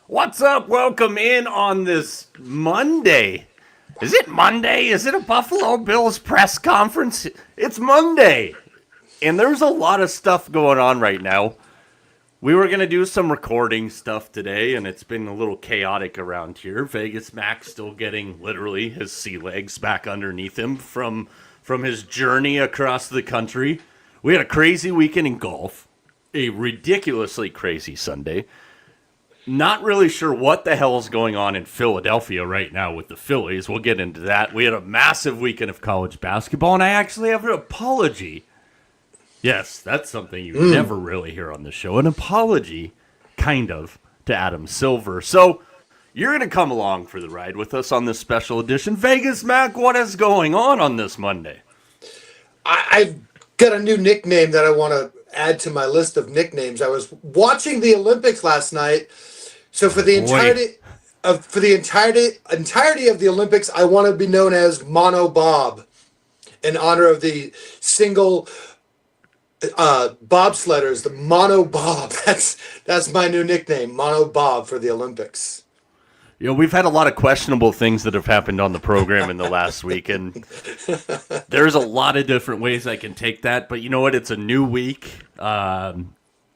What's up? Welcome in on this Monday. Is it Monday? Is it a Buffalo Bills press conference? It's Monday. And there's a lot of stuff going on right now. We were going to do some recording stuff today, and it's been a little chaotic around here. Vegas Mack still getting literally his sea legs back underneath him from his journey across the country. We had a crazy weekend in golf, a ridiculously crazy Sunday. Not really sure what the hell is going on in Philadelphia right now with the Phillies. We'll get into that. We had a massive weekend of college basketball, and I actually have an apology. Yes, that's something you never really hear on the show. An apology, kind of, to Adam Silver. So you're going to come along for the ride with us on this special edition. Vegas Mac, what is going on this Monday? I've got a new nickname that I want to add to my list of nicknames. I was watching the Olympics last night. So for the entirety of the Olympics, I want to be known as Mono Bob, in honor of the single bobsledders, the Mono Bob. That's my new nickname, Mono Bob, for the Olympics. You know, we've had a lot of questionable things that have happened on the program in the last week, and there's a lot of different ways I can take that. But you know what? It's a new week.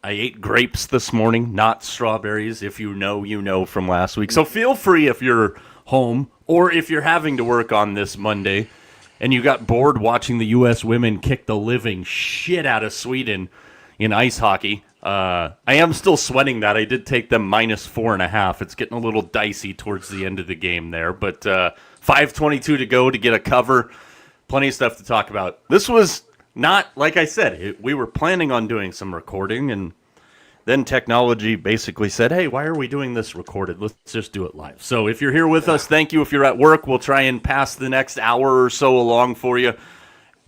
I ate grapes this morning, not strawberries, if you know from last week. So feel free if you're home or if you're having to work on this Monday and you got bored watching the U.S. women kick the living shit out of Sweden in ice hockey. I am still sweating that. I did take them -4.5. It's getting a little dicey towards the end of the game there, but 5:22 to go to get a cover. Plenty of stuff to talk about. This was not, like I said, we were planning on doing some recording, and then technology basically said, hey, why are we doing this recorded? Let's just do it live. So if you're here with us, thank you. If you're at work, we'll try and pass the next hour or so along for you.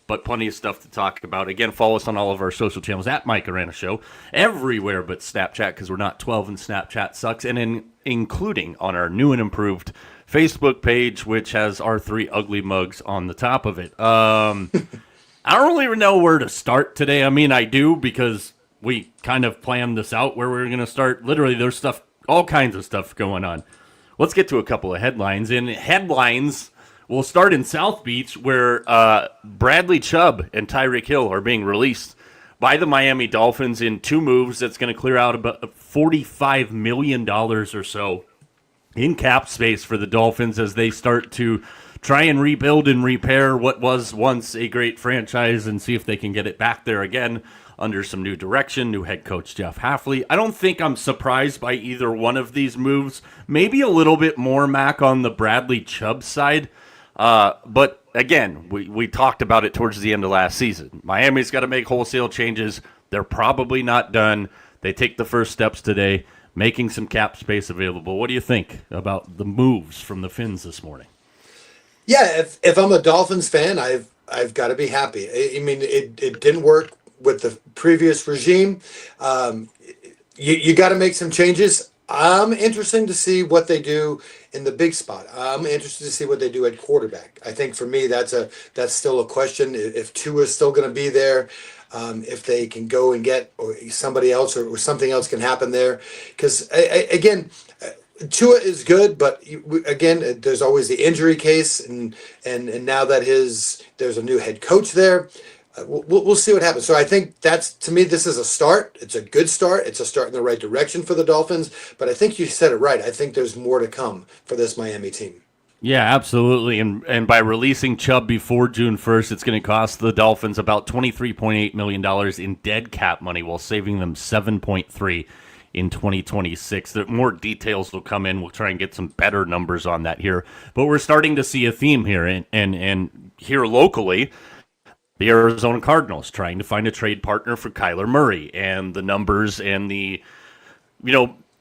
But plenty of stuff to talk about. Again, follow us on all of our social channels at Mike Arana Show, everywhere but Snapchat, because we're not 12 and Snapchat sucks, and including on our new and improved Facebook page, which has our 3 ugly mugs on the top of it. I don't really know where to start today. I mean, I do, because we kind of planned this out where we're going to start. Literally, there's stuff, all kinds of stuff going on. Let's get to a couple of headlines. In headlines, we'll start in South Beach, where Bradley Chubb and Tyreek Hill are being released by the Miami Dolphins in 2 moves. That's going to clear out about $45 million or so in cap space for the Dolphins as they start to try and rebuild and repair what was once a great franchise and see if they can get it back there again under some new direction, new head coach Jeff Hafley. I don't think I'm surprised by either one of these moves. Maybe a little bit more, Mac, on the Bradley Chubb side. But again, we talked about it towards the end of last season. Miami's got to make wholesale changes. They're probably not done. They take the first steps today, making some cap space available. What do you think about the moves from the Finns this morning? Yeah, if I'm a Dolphins fan, I've got to be happy. I mean, it didn't work with the previous regime. You got to make some changes. I'm interested to see what they do in the big spot. I'm interested to see what they do at quarterback. I think for me, that's still a question. If Tua is still going to be there, if they can go and get or somebody else or something else can happen there. Because again, Tua is good, but again, there's always the injury case, and now that there's a new head coach there, we'll see what happens. So I think to me, this is a start. It's a good start. It's a start in the right direction for the Dolphins. But I think you said it right. I think there's more to come for this Miami team. Yeah, absolutely. And by releasing Chubb before June 1st, it's going to cost the Dolphins about $23.8 million in dead cap money while saving them $7.3 in 2026. More details will come in. We'll try and get some better numbers on that here. But we're starting to see a theme here. And here locally, the Arizona Cardinals trying to find a trade partner for Kyler Murray. And the numbers and the,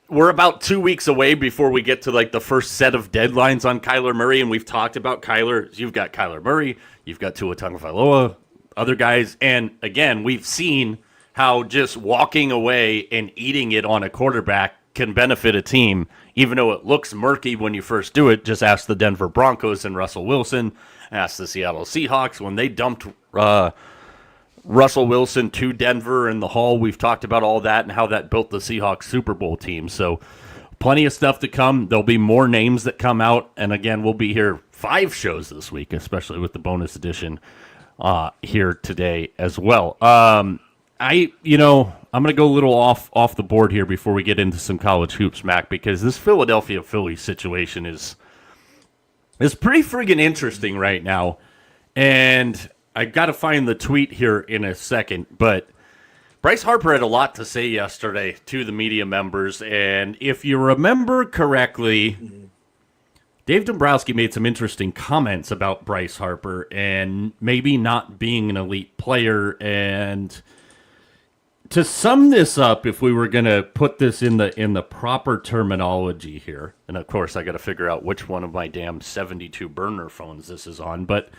we're about 2 weeks away before we get to like the first set of deadlines on Kyler Murray, and we've talked about Kyler. You've got Kyler Murray, you've got Tua Tagovailoa, other guys, and again, we've seen how just walking away and eating it on a quarterback can benefit a team, even though it looks murky when you first do it. Just ask the Denver Broncos and Russell Wilson. Ask the Seattle Seahawks when they dumped Russell Wilson to Denver in the Hall. We've talked about all that and how that built the Seahawks Super Bowl team. So plenty of stuff to come. There'll be more names that come out. And again, we'll be here 5 shows this week, especially with the bonus edition here today as well. I'm going to go a little off the board here before we get into some college hoops, Mac, because this Philadelphia Phillies situation is pretty friggin' interesting right now. And I got to find the tweet here in a second, but Bryce Harper had a lot to say yesterday to the media members, and if you remember correctly, Dave Dombrowski made some interesting comments about Bryce Harper and maybe not being an elite player. And to sum this up, if we were going to put this in the proper terminology here, and of course I got to figure out which one of my damn 72 burner phones this is on, but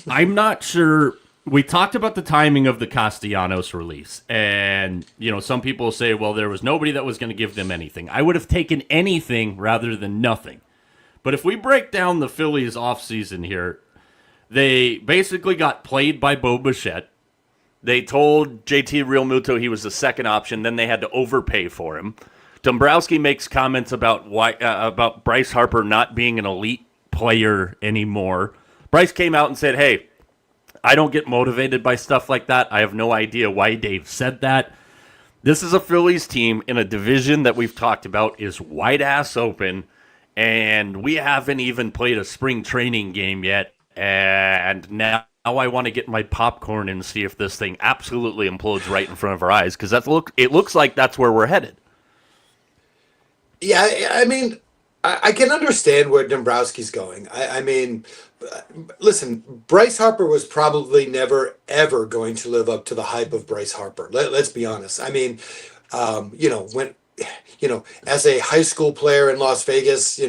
I'm not sure. We talked about the timing of the Castellanos release, and some people say, well, there was nobody that was going to give them anything. I would have taken anything rather than nothing. But if we break down the Phillies offseason here, they basically got played by Bo Bichette. They told JT Realmuto he was the second option, then they had to overpay for him. Dombrowski makes comments about about Bryce Harper not being an elite player anymore. Bryce came out and said, hey, I don't get motivated by stuff like that. I have no idea why Dave said that. This is a Phillies team in a division that we've talked about is wide-ass open, and we haven't even played a spring training game yet. And now I want to get my popcorn and see if this thing absolutely implodes right in front of our eyes, because it looks like that's where we're headed. Yeah, I mean, I can understand where Dombrowski's going. I mean, listen, Bryce Harper was probably never, ever going to live up to the hype of Bryce Harper. Let's be honest. I mean, as a high school player in Las Vegas,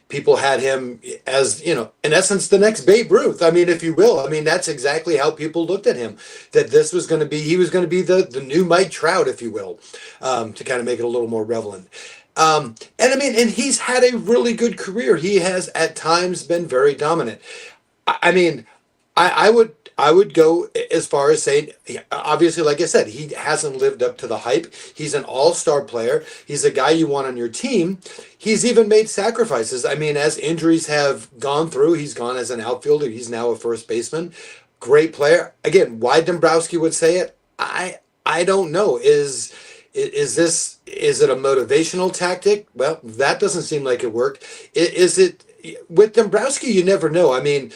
people had him as, in essence, the next Babe Ruth. I mean, if you will. I mean, that's exactly how people looked at him, that he was going to be the new Mike Trout, if you will, to kind of make it a little more relevant. And he's had a really good career. He has at times been very dominant. I mean, I would go as far as saying, obviously, like I said, he hasn't lived up to the hype. He's an all-star player. He's a guy you want on your team. He's even made sacrifices. I mean, as injuries have gone through, he's gone as an outfielder. He's now a first baseman. Great player. Again, why Dombrowski would say it, I don't know. Is it a motivational tactic? Well, that doesn't seem like it worked. Is it with Dombrowski? You never know. I mean,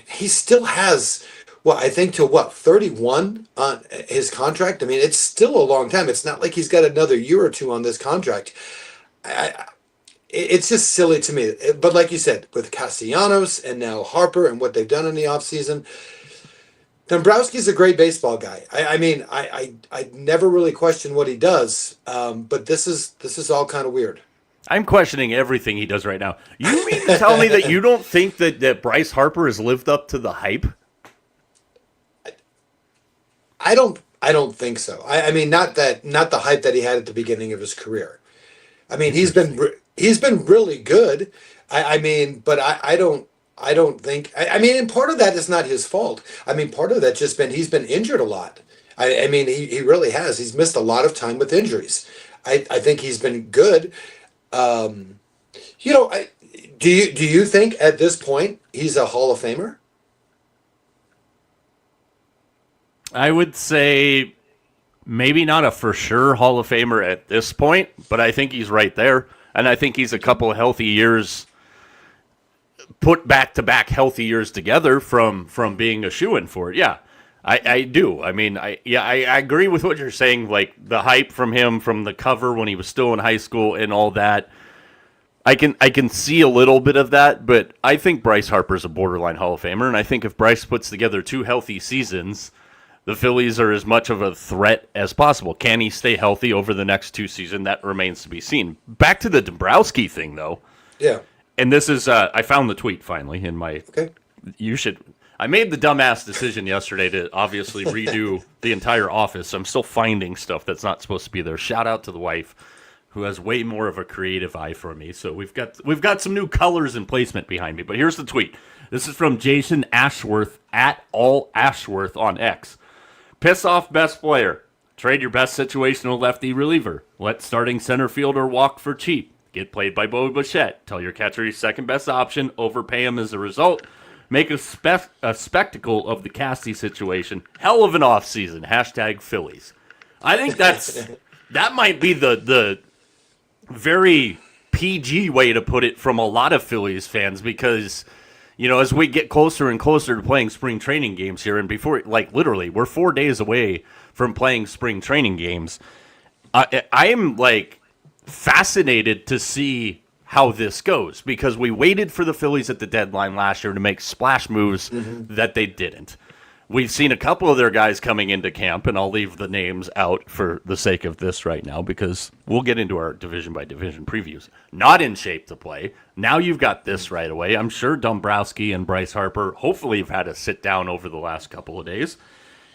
he still has, I think till 31 on his contract. I mean, it's still a long time. It's not like he's got another year or two on this contract. It's just silly to me. But like you said, with Castellanos and now Harper and what they've done in the offseason, Dombrowski's a great baseball guy. I never really question what he does, but this is all kind of weird. I'm questioning everything he does right now. You mean to tell me that you don't think that Bryce Harper has lived up to the hype? I don't think so. I mean, not the hype that he had at the beginning of his career. I mean, he's been really good. But I don't think. I mean, and part of that is not his fault. I mean, part of that he's been injured a lot. I mean, he really has. He's missed a lot of time with injuries. I think he's been good. Do you think at this point he's a Hall of Famer? I would say maybe not a for sure Hall of Famer at this point, but I think he's right there. And I think he's a couple of healthy years, put back-to-back healthy years together from being a shoo-in for it. Yeah, I do. I mean, I agree with what you're saying, like the hype from him from the cover when he was still in high school and all that. I can see a little bit of that, but I think Bryce Harper's a borderline Hall of Famer, and I think if Bryce puts together 2 healthy seasons, the Phillies are as much of a threat as possible. Can he stay healthy over the next 2 seasons? That remains to be seen. Back to the Dombrowski thing, though. Yeah. And this is, I found the tweet finally in my. Okay. I made the dumbass decision yesterday to obviously redo the entire office. I'm still finding stuff that's not supposed to be there. Shout out to the wife, who has way more of a creative eye for me. So we've got some new colors and placement behind me. But here's the tweet. This is from Jason Ashworth at All Ashworth on X. Piss off best player. Trade your best situational lefty reliever. Let starting center fielder walk for cheap. Get played by Bo Bichette. Tell your catcher he's second best option. Overpay him as a result. Make a spectacle of the Casty situation. Hell of an offseason. Hashtag Phillies. I think that might be the very PG way to put it from a lot of Phillies fans, because, you know, as we get closer and closer to playing spring training games here, and before, like, literally, we're 4 days away from playing spring training games, I am, like, fascinated to see how this goes, because we waited for the Phillies at the deadline last year to make splash moves that they didn't. We've seen a couple of their guys coming into camp, and I'll leave the names out for the sake of this right now, because we'll get into our division-by-division previews. Not in shape to play. Now you've got this right away. I'm sure Dombrowski and Bryce Harper hopefully have had a sit-down over the last couple of days.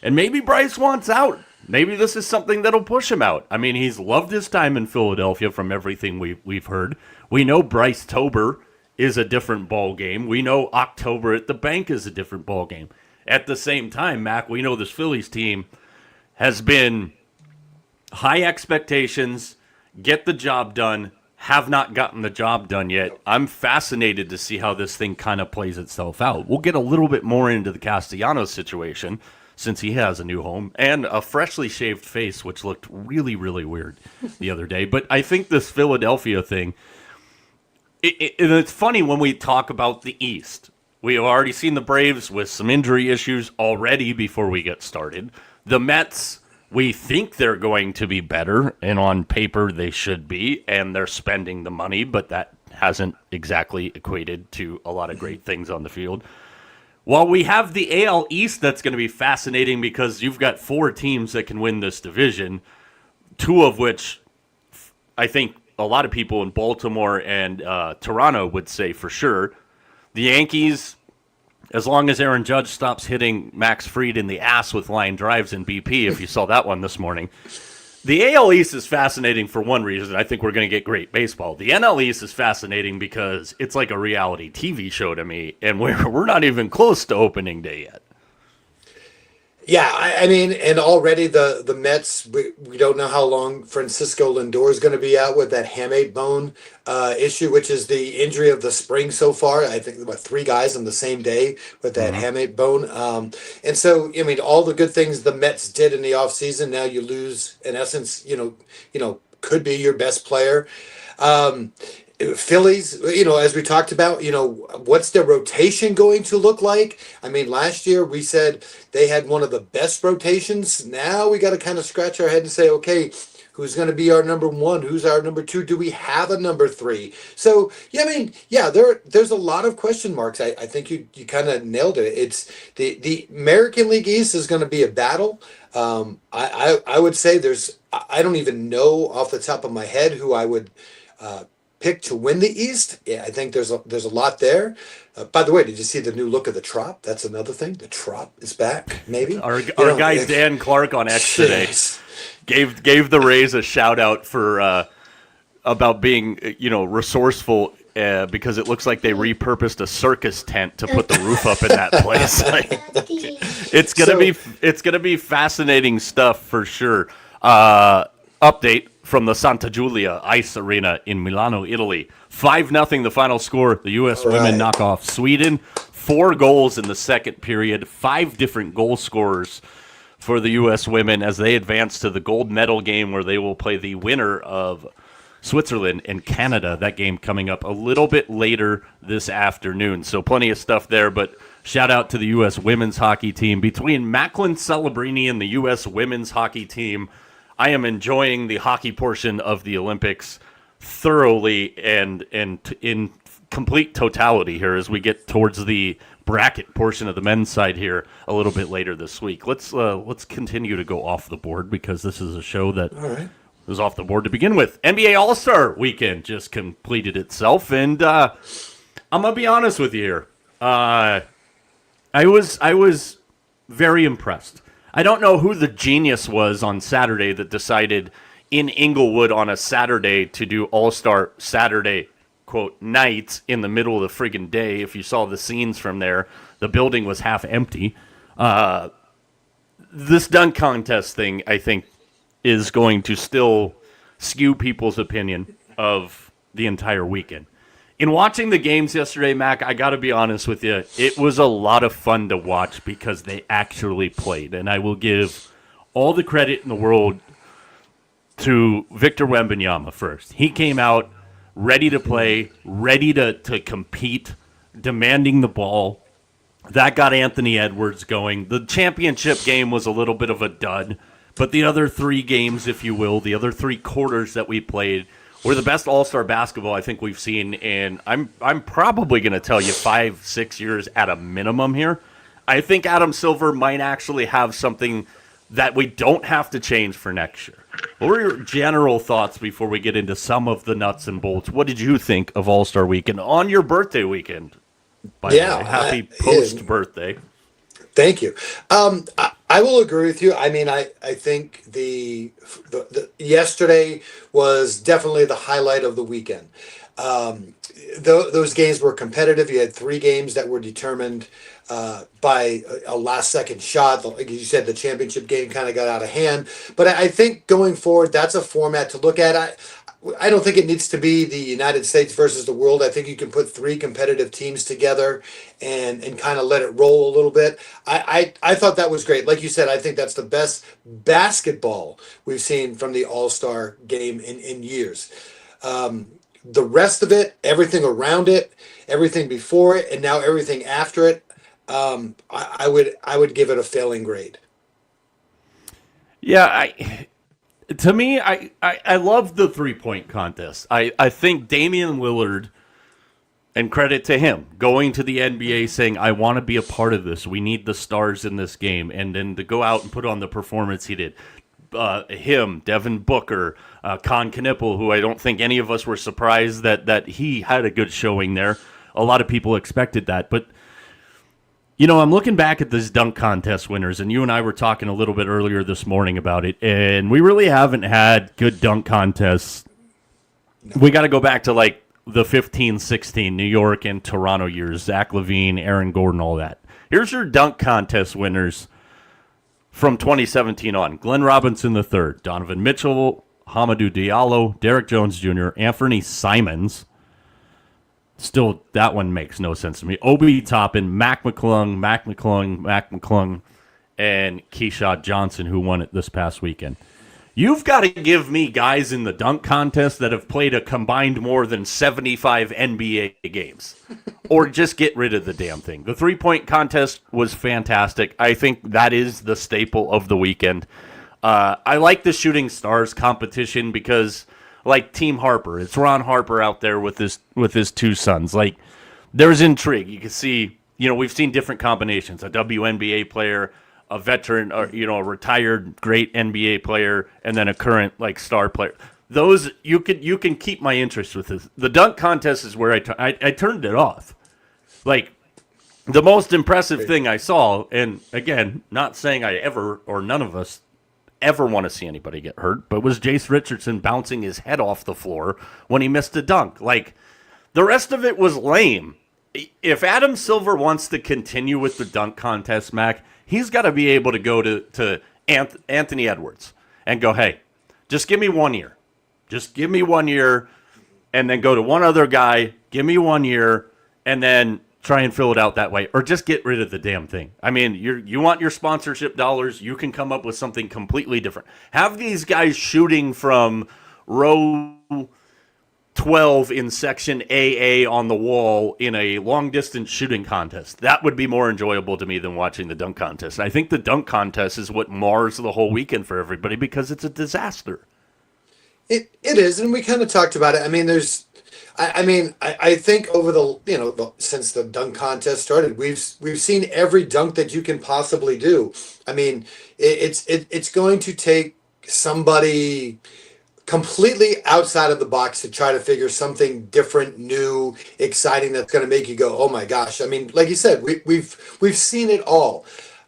And maybe Bryce wants out. Maybe this is something that'll push him out. I mean, he's loved his time in Philadelphia from everything we've heard. We know Bryce Tober is a different ball game. We know October at the bank is a different ball game. At the same time, Mac, we know this Phillies team has been high expectations, get the job done, have not gotten the job done yet. I'm fascinated to see how this thing kind of plays itself out. We'll get a little bit more into the Castellanos situation, since he has a new home and a freshly shaved face, which looked really, really weird the other day. But I think this Philadelphia thing, it's funny when we talk about the East. We have already seen the Braves with some injury issues already before we get started. The Mets, we think they're going to be better, and on paper they should be, and they're spending the money, but that hasn't exactly equated to a lot of great things on the field. While we have the AL East that's going to be fascinating, because you've got 4 teams that can win this division, 2 of which I think a lot of people in Baltimore and Toronto would say for sure. The Yankees, as long as Aaron Judge stops hitting Max Fried in the ass with line drives in BP, if you saw that one this morning. The AL East is fascinating for one reason. I think we're going to get great baseball. The NL East is fascinating because it's like a reality TV show to me, and we're not even close to opening day yet. Yeah, I mean, and already the Mets, we don't know how long Francisco Lindor is going to be out with that hamate bone issue, which is the injury of the spring so far. I think about 3 guys on the same day with that hamate bone. And so, I mean, all the good things the Mets did in the offseason, now you lose, in essence, could be your best player. Phillies, as we talked about, what's their rotation going to look like? I mean, last year we said they had one of the best rotations. Now we got to kind of scratch our head and say, okay, who's going to be our number 1? Who's our number 2? Do we have a number 3? So, there's a lot of question marks. I think you kind of nailed it. It's the American League East is going to be a battle. I would say I don't even know off the top of my head who I would pick to win the East. Yeah, I think there's a lot there. By the way, did you see the new look of the Trop? That's another thing. The Trop is back, maybe. Our guy Dan Clark on X today gave the Rays a shout out for about being resourceful because it looks like they repurposed a circus tent to put the roof up in that place. It's gonna be fascinating stuff for sure. Update from the Santa Giulia Ice Arena in Milano, Italy. 5-0 the final score. The U.S. women knock off Sweden. 4 goals in the second period. 5 different goal scorers for the U.S. women as they advance to the gold medal game, where they will play the winner of Switzerland and Canada. That game coming up a little bit later this afternoon. So plenty of stuff there, but shout out to the U.S. women's hockey team. Between Macklin Celebrini and the U.S. women's hockey team, I am enjoying the hockey portion of the Olympics thoroughly and in complete totality here as we get towards the bracket portion of the men's side here a little bit later this week. Let's continue to go off the board because this is a show that was off the board to begin with. NBA All-Star Weekend just completed itself, and I'm gonna be honest with you here. I was very impressed. I don't know who the genius was on Saturday that decided in Inglewood on a Saturday to do All-Star Saturday, quote, night in the middle of the friggin' day. If you saw the scenes from there, the building was half empty. This dunk contest thing, I think, is going to still skew people's opinion of the entire weekend. In watching the games yesterday, Mac, I got to be honest with you, it was a lot of fun to watch because they actually played. And I will give all the credit in the world to Victor Wembanyama first. He came out ready to play, ready to compete, demanding the ball. That got Anthony Edwards going. The championship game was a little bit of a dud, but the other three games, if you will, the other three quarters that we played were the best All-Star basketball I think we've seen in, I'm probably going to tell you 5-6 years at a minimum here. I think Adam Silver might actually have something that we don't have to change for next year. What were your general thoughts before we get into some of the nuts and bolts? What did you think of All-Star Weekend on your birthday weekend? By the way, happy post-birthday. Thank you. I will agree with you. I mean, I think the yesterday was definitely the highlight of the weekend. Those games were competitive. You had three games that were determined by a last-second shot. Like you said, the championship game kind of got out of hand. But I think going forward, that's a format to look at. I don't think it needs to be the United States versus the world. I think you can put three competitive teams together and kind of let it roll a little bit. I thought that was great. Like you said, I think that's the best basketball we've seen from the All-Star game in years. The rest of it, everything around it, everything before it, and now everything after it, I would give it a failing grade. Yeah, to me, I love the three-point contest. I think Damian Lillard, and credit to him, going to the NBA saying, I want to be a part of this. We need the stars in this game. And then to go out and put on the performance he did. Him, Devin Booker, Con Knipple, who I don't think any of us were surprised that he had a good showing there. A lot of people expected that. But, you know, I'm looking back at these dunk contest winners, and you and I were talking a little bit earlier this morning about it, and we really haven't had good dunk contests. We got to go back to, like, the 15-16 New York and Toronto years, Zach LaVine, Aaron Gordon, all that. Here's your dunk contest winners from 2017 on. Glenn Robinson III, Donovan Mitchell, Hamidou Diallo, Derek Jones Jr., Anthony Simons. Still, that one makes no sense to me. Obi Toppin, Mac McClung, and Keyshawn Johnson, who won it this past weekend. You've got to give me guys in the dunk contest that have played a combined more than 75 NBA games. Or just get rid of the damn thing. The three-point contest was fantastic. I think that is the staple of the weekend. I like the Shooting Stars competition because, like Team Harper, it's Ron Harper out there with his two sons. Like, there's intrigue. You can see, you know, we've seen different combinations. A WNBA player, a veteran, or, you know, a retired great NBA player, and then a current, like, star player. Those, you can keep my interest with this. The dunk contest is where I turned it off. Like, the most impressive thing I saw, and again, not saying I ever, or none of us ever want to see anybody get hurt, but was Jace Richardson bouncing his head off the floor when he missed a dunk. Like, the rest of it was lame. If Adam Silver wants to continue with the dunk contest, Mac, he's got to be able to go to Anthony Edwards and go, hey, just give me 1 year. Just give me 1 year, and then go to one other guy, give me 1 year, and then try and fill it out that way, or just get rid of the damn thing. I mean, you want your sponsorship dollars, you can come up with something completely different. Have these guys shooting from row 12 in section AA on the wall in a long-distance shooting contest. That would be more enjoyable to me than watching the dunk contest. I think the dunk contest is what mars the whole weekend for everybody because it's a disaster. It is, and we kind of talked about it. I mean, there's I think over since the dunk contest started, we've seen every dunk that you can possibly do. I mean, it's going to take somebody completely outside of the box to try to figure something different, new, exciting that's going to make you go, "Oh my gosh!" I mean, like you said, we've seen it all.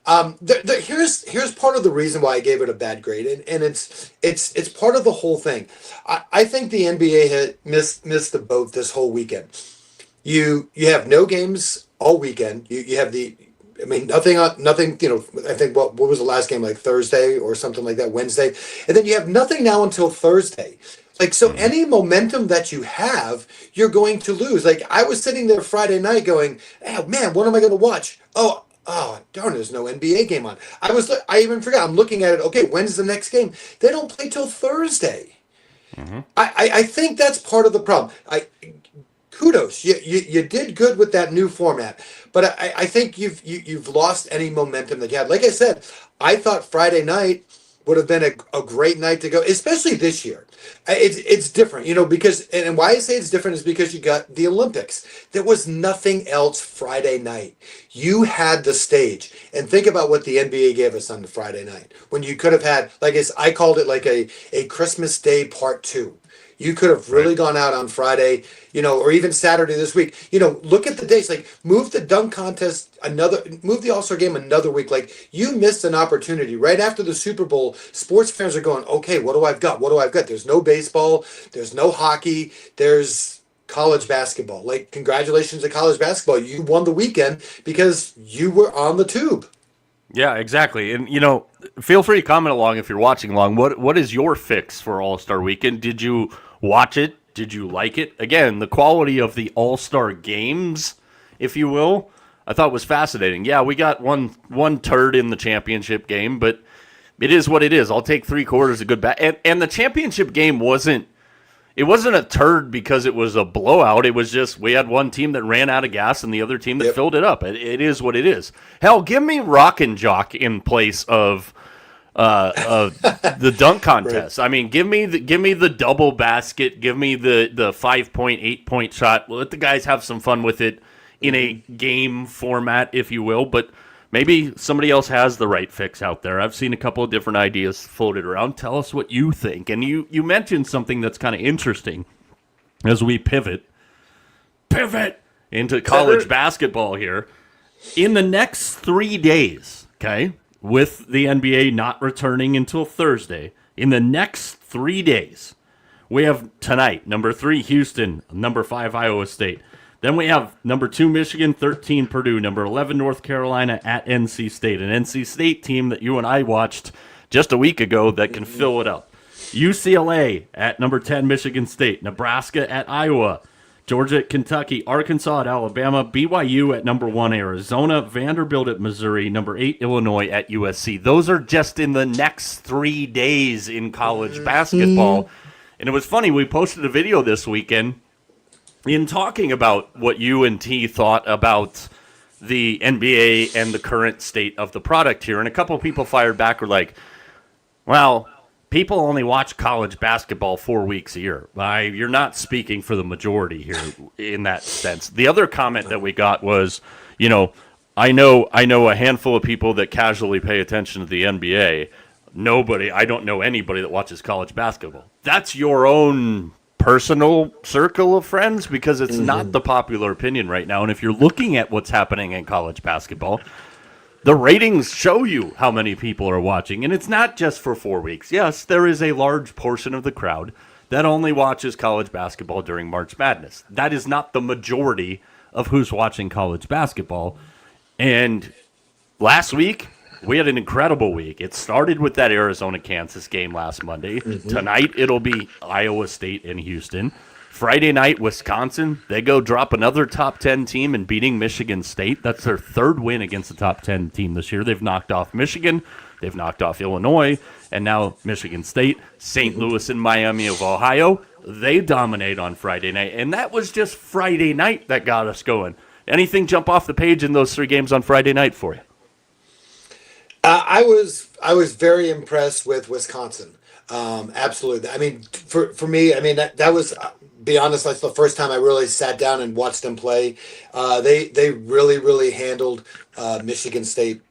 Here's part of the reason why I gave it a bad grade, and it's part of the whole thing. I think the NBA had missed the boat this whole weekend. You have no games all weekend. You have nothing. I think what was the last game, like Thursday or something like that, Wednesday, and then you have nothing now until Thursday. Like, so any momentum that you have, you're going to lose. Like, I was sitting there Friday night going, "Oh man, what am I going to watch? Oh, darn, there's no NBA game on." I even forgot. I'm looking at it. Okay, when's the next game? They don't play till Thursday. I think that's part of the problem. Kudos, you did good with that new format, but I think you've lost any momentum that you had. Like I said, I thought Friday night would have been a great night to go, especially this year. It's different, because and why I say it's different is because you got the Olympics. There was nothing else Friday night. You had the stage, and think about what the NBA gave us on the Friday night when you could have had, like I called it like a Christmas Day Part 2. You could have really gone out on Friday, or even Saturday this week. Look at the dates. Like, move the dunk contest move the All-Star game another week. Like, you missed an opportunity right after the Super Bowl. Sports fans are going, "Okay, what do I've got? What do I've got?" There's no baseball. There's no hockey. There's college basketball. Like, congratulations to college basketball. You won the weekend because you were on the tube. Yeah, exactly. And, feel free to comment along if you're watching along. What is your fix for All-Star Weekend? Did you watch it? Did you like it? Again, the quality of the All-Star games, if you will, I thought was fascinating. Yeah, we got one turd in the championship game, but it is what it is. I'll take 3/4 of good and the championship game wasn't a turd because it was a blowout. It was just we had one team that ran out of gas and the other team that filled it up. It is what it is. Hell, give me Rock and Jock in place of the dunk contest. Right. I mean, give me the double basket. Give me the 5-point, 8-point shot. Let the guys have some fun with it in a game format, if you will. But maybe somebody else has the right fix out there. I've seen a couple of different ideas floated around. Tell us what you think. And you mentioned something that's kind of interesting as we pivot into college basketball here. In the next 3 days, okay, with the NBA not returning until Thursday, in the next 3 days, we have tonight, number 3, Houston, number 5, Iowa State. Then we have number 2, Michigan, 13, Purdue, number 11, North Carolina at NC State, an NC State team that you and I watched just a week ago that can fill it up. UCLA at number 10, Michigan State, Nebraska at Iowa, Georgia at Kentucky, Arkansas at Alabama, BYU at number 1, Arizona, Vanderbilt at Missouri, number 8, Illinois at USC. Those are just in the next 3 days in college basketball. And it was funny, we posted a video this weekend in talking about what you and T thought about the NBA and the current state of the product here. And a couple of people fired back, were like, well, people only watch college basketball 4 weeks a year. You're not speaking for the majority here in that sense. The other comment that we got was, I know a handful of people that casually pay attention to the NBA. I don't know anybody that watches college basketball. That's your own personal circle of friends, because it's not the popular opinion right now. And if you're looking at what's happening in college basketball, the ratings show you how many people are watching. And it's not just for 4 weeks. Yes, there is a large portion of the crowd that only watches college basketball during March Madness. That is not the majority of who's watching college basketball. And last week, we had an incredible week. It started with that Arizona-Kansas game last Monday. Tonight, it'll be Iowa State and Houston. Friday night, Wisconsin. They go drop another top 10 team in beating Michigan State. That's their third win against the top 10 team this year. They've knocked off Michigan. They've knocked off Illinois. And now Michigan State, St. Louis, and Miami of Ohio. They dominate on Friday night. And that was just Friday night that got us going. Anything jump off the page in those 3 games on Friday night for you? I was very impressed with Wisconsin. Absolutely. I mean, for me, I mean that was be honest, that's the first time I really sat down and watched them play. They really handled Michigan State.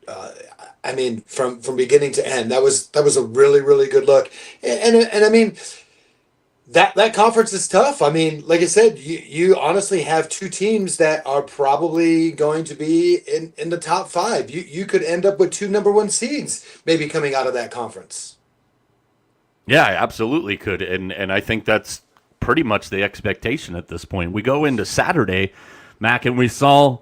I mean, from beginning to end, that was a really good look. And I mean, that conference is tough. I mean, like I said, you honestly have two teams that are probably going to be in the top five. You could end up with two number one seeds maybe coming out of that conference. Yeah, I absolutely could, and I think that's pretty much the expectation at this point. We go into Saturday, Mac, and we saw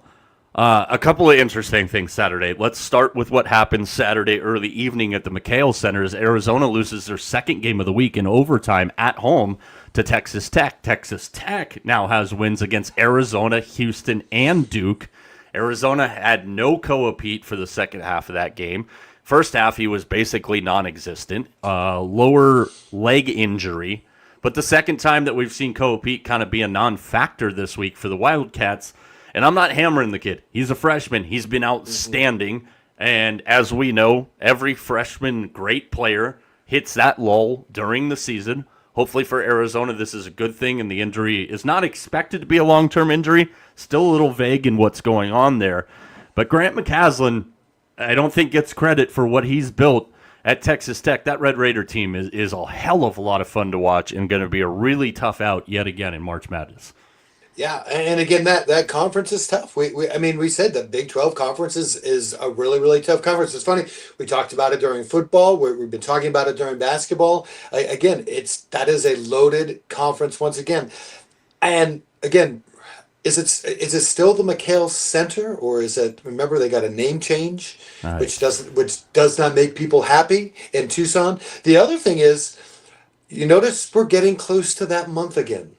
a couple of interesting things Saturday. Let's start with what happened Saturday early evening at the McHale Center as Arizona loses their second game of the week in overtime at home to Texas Tech. Texas Tech now has wins against Arizona, Houston, and Duke. Arizona had no Koa Pete for the second half of that game. First half, he was basically non-existent, lower leg injury. But the second time that we've seen Koa Pete kind of be a non-factor this week for the Wildcats, and I'm not hammering the kid. He's a freshman. He's been outstanding. And as we know, every freshman great player hits that lull during the season. Hopefully for Arizona, this is a good thing, and the injury is not expected to be a long-term injury. Still a little vague in what's going on there. But Grant McCasland, I don't think gets credit for what he's built at Texas Tech. That Red Raider team is a hell of a lot of fun to watch and going to be a really tough out yet again in March Madness. Yeah, and again, that conference is tough. I mean, we said that Big 12 conference is a really tough conference. It's funny, we talked about it during football. We've been talking about it during basketball. Again, that is a loaded conference once again. And again, is it still the McHale Center, or is it? Remember, they got a name change, which does not make people happy in Tucson. The other thing is, you notice we're getting close to that month again.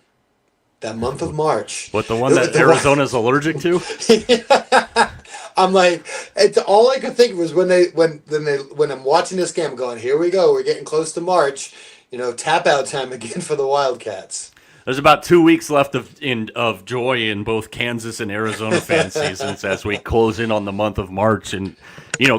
That month of March. What, the one that Arizona's allergic to? I'm like, all I could think was when I'm watching this game, I'm going, here we go, we're getting close to March. Tap out time again for the Wildcats. There's about 2 weeks left of joy in both Kansas and Arizona fan seasons as we close in on the month of March. And,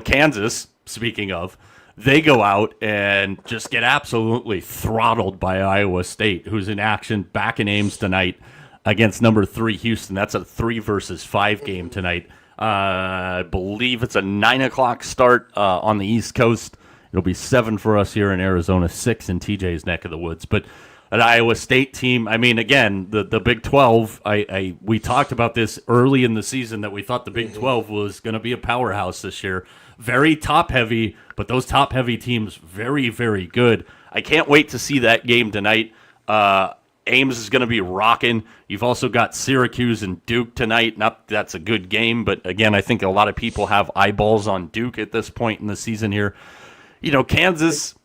Kansas, speaking of, they go out and just get absolutely throttled by Iowa State, who's in action back in Ames tonight against number 3 Houston. That's a 3 versus 5 game tonight. I believe it's a 9 o'clock start on the East Coast. It'll be 7 for us here in Arizona, 6 in TJ's neck of the woods. But an Iowa State team, I mean, again, the Big 12, we talked about this early in the season that we thought the Big 12 was going to be a powerhouse this year. Very top-heavy, but those top-heavy teams very, very good. I can't wait to see that game tonight. Ames is going to be rocking. You've also got Syracuse and Duke tonight. Not that's a good game, but again, I think a lot of people have eyeballs on Duke at this point in the season here. Kansas,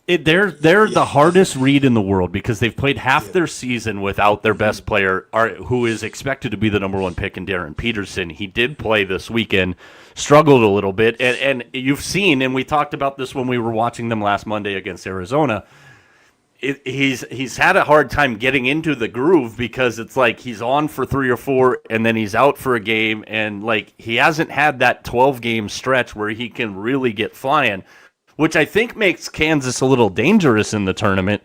they're the hardest read in the world because they've played half their season without their best player, who is expected to be the number 1 pick in Darren Peterson. He did play this weekend, struggled a little bit, and you've seen, and we talked about this when we were watching them last Monday against Arizona. He's had a hard time getting into the groove because it's like he's on for 3 or 4 and then he's out for a game, and like he hasn't had that 12-game stretch where he can really get flying, which I think makes Kansas a little dangerous in the tournament.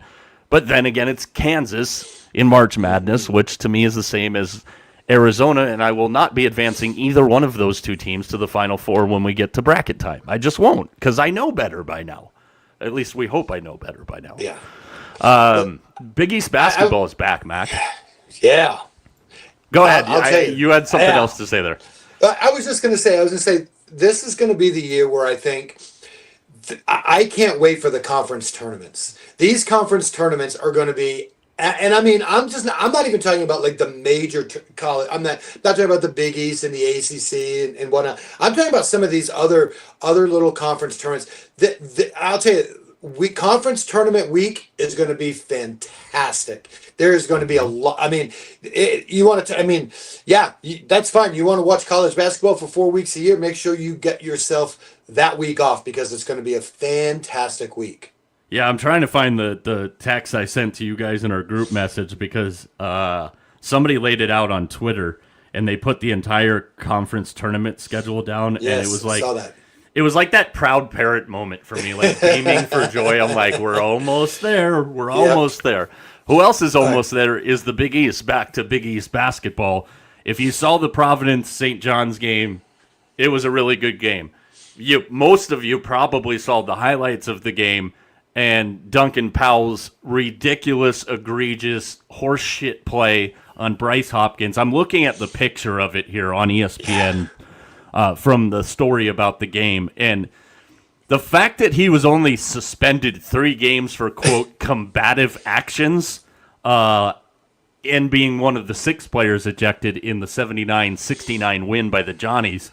But then again, it's Kansas in March Madness, which to me is the same as Arizona, and I will not be advancing either one of those two teams to the Final Four when we get to bracket time. I just won't, because I know better by now. At least we hope I know better by now. Yeah. Big East basketball is back, Mac. Yeah. Go ahead. You had something else to say there. I was going to say, this is going to be the year where I think I can't wait for the conference tournaments. These conference tournaments are going to be, and I mean, I'm not even talking about like the major college. I'm not talking about the Big East and the ACC and whatnot. I'm talking about some of these other little conference tournaments. I'll tell you, conference tournament week is going to be fantastic. There is going to be a lot. I mean, that's fine. You want to watch college basketball for 4 weeks a year, make sure you get yourself that week off because it's going to be a fantastic week. Yeah, I'm trying to find the text I sent to you guys in our group message because somebody laid it out on Twitter and they put the entire conference tournament schedule down. Yes, and it was like, I saw that. It was like that proud parent moment for me, like beaming for joy. I'm like, we're almost there. We're almost there. Who else is almost there is the Big East, back to Big East basketball. If you saw the Providence St. John's game, it was a really good game. Most of you probably saw the highlights of the game and Duncan Powell's ridiculous, egregious horseshit play on Bryce Hopkins. I'm looking at the picture of it here on ESPN from the story about the game. And the fact that he was only suspended 3 games for, quote, combative actions and being one of the 6 players ejected in the 79-69 win by the Johnnies.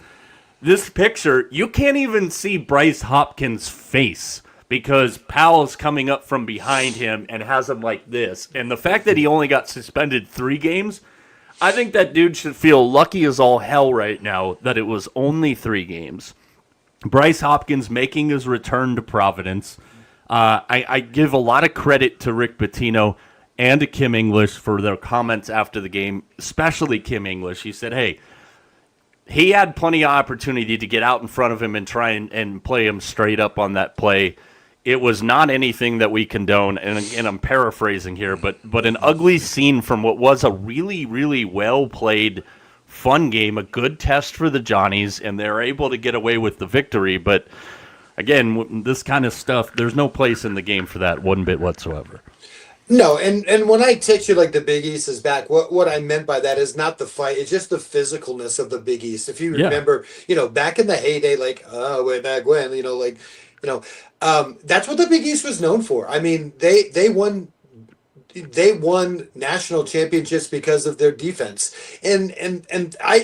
This picture, you can't even see Bryce Hopkins' face because Powell's coming up from behind him and has him like this. And the fact that he only got suspended 3 games, I think that dude should feel lucky as all hell right now that it was only 3 games. Bryce Hopkins making his return to Providence. I give a lot of credit to Rick Pitino and to Kim English for their comments after the game, especially Kim English. He said, hey, he had plenty of opportunity to get out in front of him and try and play him straight up on that play. It was not anything that we condone, and I'm paraphrasing here, but an ugly scene from what was a really, really well-played, fun game, a good test for the Johnnies, and they're able to get away with the victory. But, again, this kind of stuff, there's no place in the game for that one bit whatsoever. No, and when I text you like the Big East is back, what I meant by that is not the fight; it's just the physicalness of the Big East. If you remember, back in the heyday, like way back when, that's what the Big East was known for. I mean, they won national championships because of their defense, and I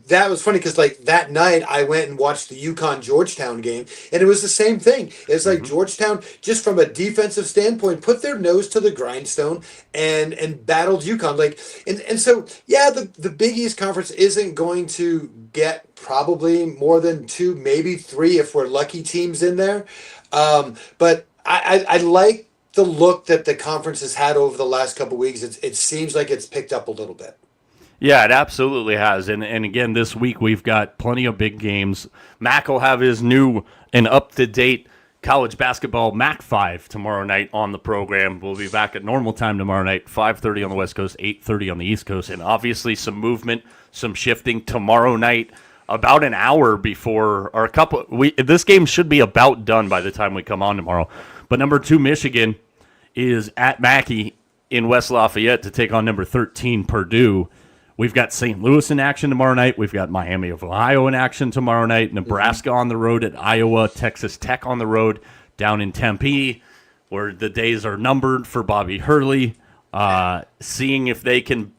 that was funny because like that night I went and watched the UConn Georgetown game, and it was the same thing. It's like Georgetown, just from a defensive standpoint, put their nose to the grindstone and battled UConn. Like and so the Big East Conference isn't going to get probably more than 2, maybe 3 if we're lucky teams in there, but I like the look that the conference has had over the last couple of weeks. It seems like it's picked up a little bit. Yeah, it absolutely has. And again, this week we've got plenty of big games. Mack will have his new and up-to-date college basketball Mac 5 tomorrow night on the program. We'll be back at normal time tomorrow night, 5:30 on the West Coast, 8:30 on the East Coast. And obviously some movement, some shifting tomorrow night, about an hour before, or this game should be about done by the time we come on tomorrow. But number 2, Michigan, is at Mackey in West Lafayette to take on number 13, Purdue. We've got St. Louis in action tomorrow night. We've got Miami of Ohio in action tomorrow night. Nebraska on the road at Iowa. Texas Tech on the road down in Tempe, where the days are numbered for Bobby Hurley. Seeing if they can,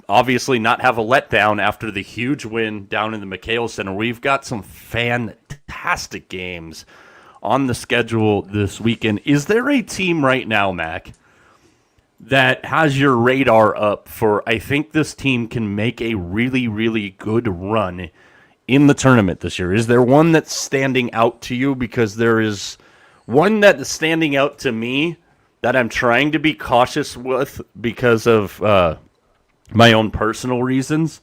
obviously not have a letdown after the huge win down in the McHale Center. We've got some fantastic games on the schedule this weekend. Is there a team right now, Mac, that has your radar up for, I think this team can make a really, really good run in the tournament this year? Is there one that's standing out to you? Because there is one that is standing out to me that I'm trying to be cautious with because of my own personal reasons.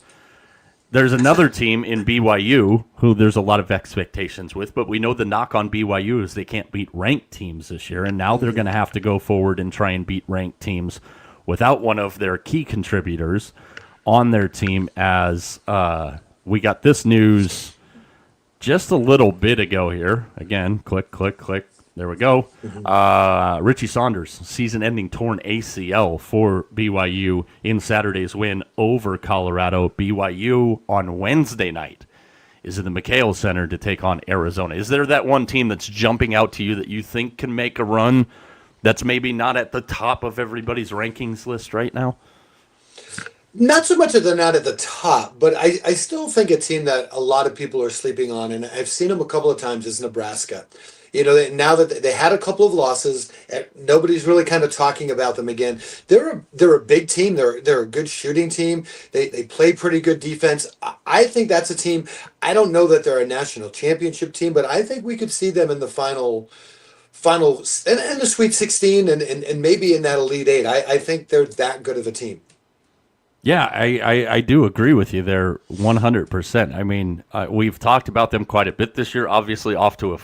There's another team in BYU who there's a lot of expectations with, but we know the knock on BYU is they can't beat ranked teams this year, and now they're going to have to go forward and try and beat ranked teams without one of their key contributors on their team, as we got this news just a little bit ago here. Again, click, click, click. There we go. Richie Saunders, season-ending torn ACL for BYU in Saturday's win over Colorado. BYU on Wednesday night is in the McHale Center to take on Arizona. Is there that one team that's jumping out to you that you think can make a run that's maybe not at the top of everybody's rankings list right now? Not so much that they're not at the top, but I still think a team that a lot of people are sleeping on, and I've seen them a couple of times, is Nebraska. Now that they had a couple of losses, nobody's really kind of talking about them again. They're a big team. They're a good shooting team. They play pretty good defense. I think that's a team. I don't know that they're a national championship team, but I think we could see them in the final and the Sweet 16 and maybe in that Elite 8. I think they're that good of a team. Yeah, I do agree with you there 100%. I mean, we've talked about them quite a bit this year, obviously off to a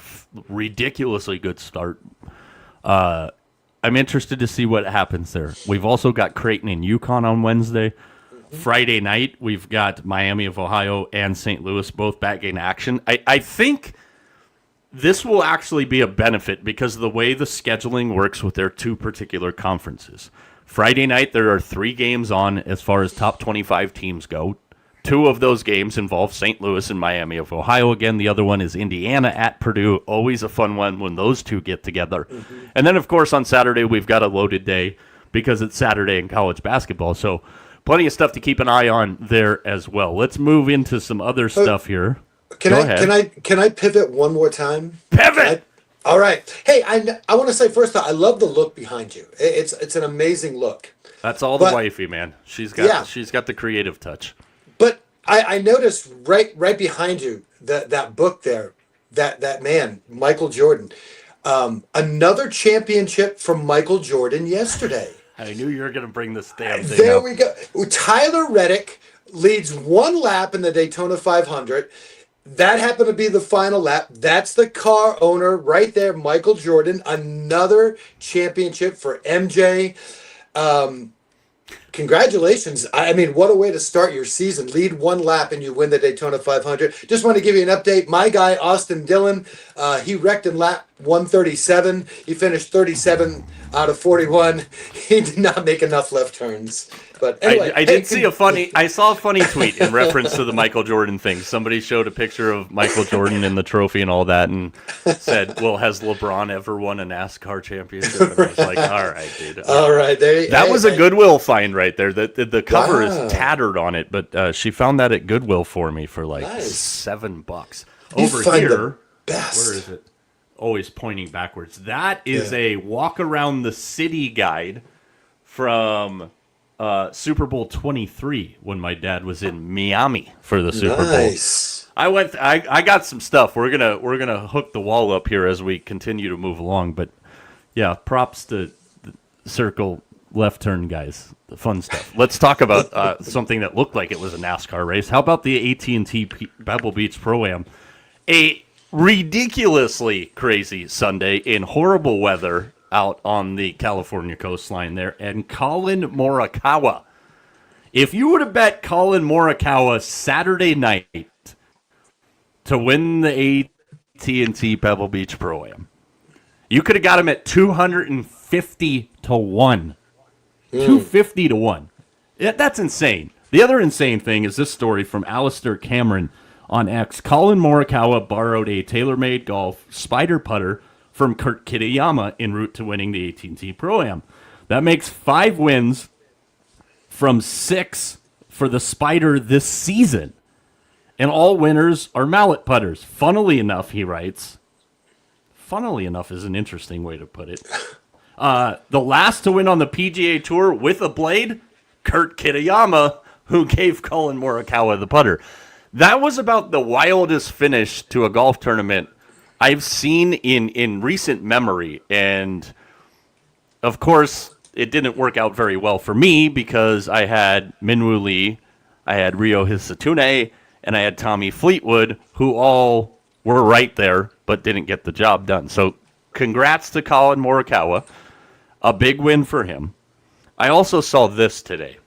ridiculously good start. I'm interested to see what happens there. We've also got Creighton and UConn on Wednesday. Friday night, we've got Miami of Ohio and St. Louis both back in action. I think this will actually be a benefit because of the way the scheduling works with their two particular conferences. Friday night, there are 3 games on as far as top 25 teams go. 2 of those games involve St. Louis and Miami of Ohio again. The other one is Indiana at Purdue. Always a fun one when those two get together. And then, of course, on Saturday, we've got a loaded day because it's Saturday in college basketball. So plenty of stuff to keep an eye on there as well. Let's move into some other stuff here. Can I pivot one more time? Pivot! All right. Hey, I want to say first off, I love the look behind you. It's an amazing look. That's all the wifey, man. She's got the creative touch. But I noticed right behind you that book there, that man, Michael Jordan. Another championship from Michael Jordan yesterday. I knew you were going to bring this damn thing There up. we go. Tyler Reddick leads 1 lap in the Daytona 500. That happened to be the final lap. That's the car owner right there, Michael Jordan. Another championship for MJ. Congratulations. I mean, what a way to start your season. Lead 1 lap and you win the Daytona 500. Just want to give you an update. My guy, Austin Dillon, he wrecked in lap 137. He finished 37 out of 41. He did not make enough left turns. But anyway, I saw a funny tweet in reference to the Michael Jordan thing. Somebody showed a picture of Michael Jordan and the trophy and all that and said, well, has LeBron ever won a NASCAR championship? And I was like, all right, dude. All right. That was a Goodwill find right there. The cover is tattered on it, but she found that at Goodwill for me for like $7. Over here, best. Where is it? Always pointing backwards. That is a walk around the city guide from Super Bowl 23 when my dad was in Miami for the Super Bowl. I got some stuff. We're gonna hook the wall up here as we continue to move along. But yeah, props to the circle left turn guys. The fun stuff. Let's talk about something that looked like it was a NASCAR race. How about the AT&T Pebble Beach Pro-Am? A ridiculously crazy Sunday in horrible weather out on the California coastline there, and Colin Morikawa. If you would have bet Colin Morikawa Saturday night to win the AT&T Pebble Beach Pro-Am, you could have got him at 250 to 1. 250 to 1. That's insane. The other insane thing is this story from Alistair Cameron on X. Colin Morikawa borrowed a TaylorMade Golf Spider putter from Kurt Kitayama en route to winning the AT&T Pro-Am. That makes 5 wins from 6 for the Spider this season. And all winners are mallet putters. Funnily enough, he writes, funnily enough is an interesting way to put it. The last to win on the PGA Tour with a blade, Kurt Kitayama, who gave Colin Morikawa the putter. That was about the wildest finish to a golf tournament I've seen in recent memory. And, of course, it didn't work out very well for me because I had Minwoo Lee, I had Ryo Hisatune, and I had Tommy Fleetwood, who all were right there but didn't get the job done. So congrats to Colin Morikawa. A big win for him. I also saw this today.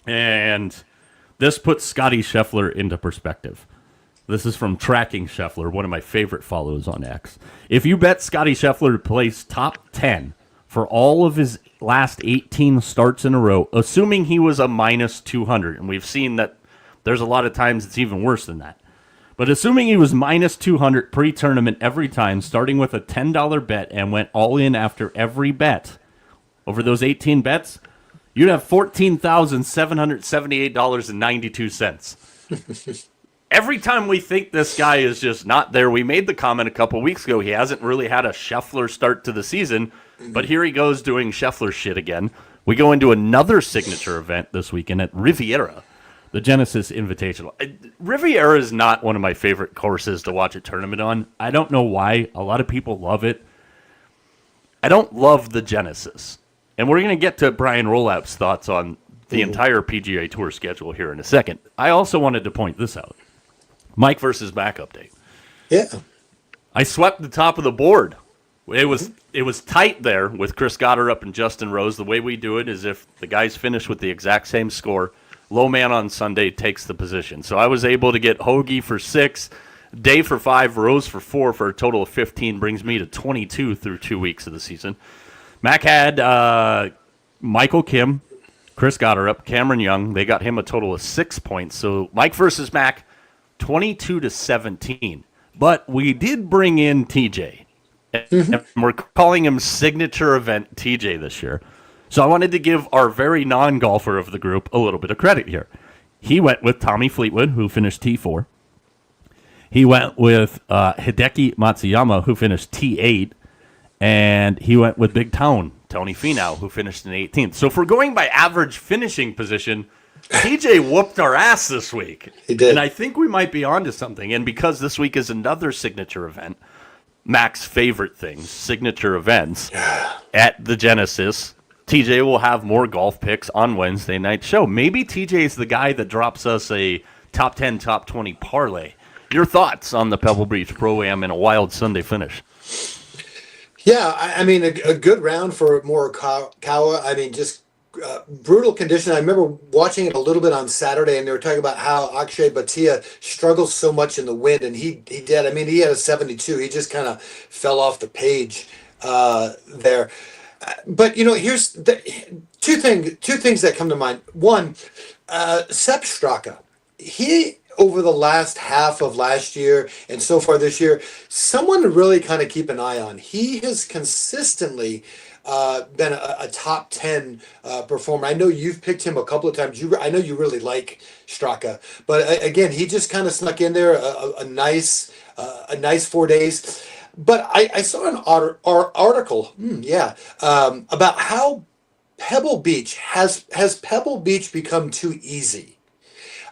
And this puts Scotty Scheffler into perspective. This is from Tracking Scheffler, one of my favorite follows on X. If you bet Scotty Scheffler to place top 10 for all of his last 18 starts in a row, assuming he was a minus 200, and we've seen that there's a lot of times it's even worse than that. But assuming he was minus 200 pre-tournament every time, starting with a $10 bet and went all in after every bet, over those 18 bets, you'd have $14,778.92. Every time we think this guy is just not there, we made the comment a couple weeks ago, he hasn't really had a Scheffler start to the season, but here he goes doing Scheffler shit again. We go into another signature event this weekend at Riviera, the Genesis Invitational. Riviera is not one of my favorite courses to watch a tournament on. I don't know why. A lot of people love it. I don't love the Genesis. And we're going to get to Brian Rolap's thoughts on the entire PGA Tour schedule here in a second. I also wanted to point this out. Mike versus Mack update. Yeah. I swept the top of the board. It was tight there with Chris Goddard and Justin Rose. The way we do it is if the guys finish with the exact same score, low man on Sunday takes the position. So I was able to get Hoagie for 6, Day for 5, Rose for 4 for a total of 15, brings me to 22 through 2 weeks of the season. Mac had Michael Kim, Chris Goddard, Cameron Young. They got him a total of 6 points. So Mike versus Mac, 22-17. But we did bring in TJ. And we're calling him Signature Event TJ this year. So I wanted to give our very non-golfer of the group a little bit of credit here. He went with Tommy Fleetwood, who finished T4. He went with Hideki Matsuyama, who finished T8. And he went with Big Town, Tony Finau, who finished in 18th. So if we're going by average finishing position, TJ whooped our ass this week. He did. And I think we might be onto something. And because this week is another signature event, Mac's favorite things, signature events, at the Genesis, TJ will have more golf picks on Wednesday night show. Maybe TJ is the guy that drops us a top 10, top 20 parlay. Your thoughts on the Pebble Beach Pro-Am and a wild Sunday finish? Yeah, I mean, a good round for Morikawa. I mean, just brutal condition. I remember watching it a little bit on Saturday, and they were talking about how Akshay Bhatia struggles so much in the wind, and he did. I mean, he had a 72. He just kind of fell off the page there. But here's two things that come to mind. One, Sepp Straka. He, over the last half of last year and so far this year, someone to really kind of keep an eye on. He has consistently been a top 10 performer. I know you've picked him a couple of times. I know you really like Straka, but again, he just kind of snuck in there a nice 4 days. But I saw an article, about how Pebble Beach has Pebble Beach become too easy.